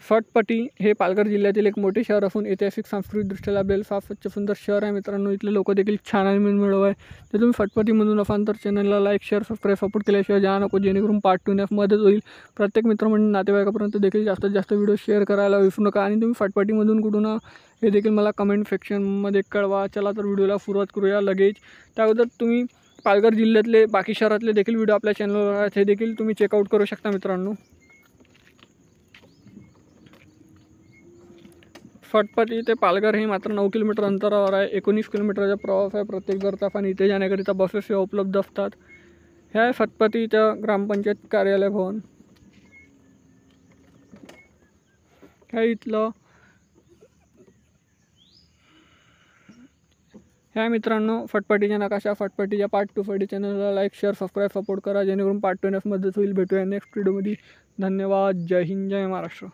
फटपटी हे पालघर जिल्ह्यातील एक मोठे शहर असून ऐतिहासिक सांस्कृतिकदृष्ट्या लाभलेले फार स्वच्छ सुंदर शहर आहे मित्रांनो। इथले लोक देखील छान आणि मिळव आहे। तर तुम्ही फटपटीमधून असाल तर चॅनलला लाईक शेअर सबस्क्राईब सपोर्ट केल्याशिवाय जा नको, जेणेकरून पार्ट 2 मदत होईल। प्रत्येक मित्रमंडळी नातेवाईकापर्यंत देखील जास्तीत जास्त व्हिडिओ शेअर करायला विसरू नका। आणि तुम्ही फटपटीमधून कुठून हे देखील मला कमेंट सेक्शनमध्ये कळवा। चला तर व्हिडिओला सुरुवात करूया लगेच। त्याअगोदर तुम्ही पालघर जिल्ह्यातले बाकी शहरातले देखील व्हिडिओ आपल्या चॅनलवर आहेत, हे देखील तुम्ही चेकआउट करू शकता मित्रांनो। फटपटी ते पालघर हे मात्र 9 किलोमीटर अंतरावर आहे। 19 किलोमीटरचा प्रवास आहे प्रत्येक दर तासाने। इथे जाण्याकरिता बसेस सेवा उपलब्ध असतात। हे आहे फटपटीचं ग्रामपंचायत कार्यालय भवन। हे इथलं ह्या मित्रांनो फटपटीच्या नकाशा। फटपटीच्या पार्ट 2 साठी चॅनलला लाईक शेअर सबस्क्राईब सपोर्ट करा, जेणेकरून पार्ट 2 मदत होईल। भेटूया नेक्स्ट व्हिडिओमध्ये। धन्यवाद। जय हिंद, जय महाराष्ट्र।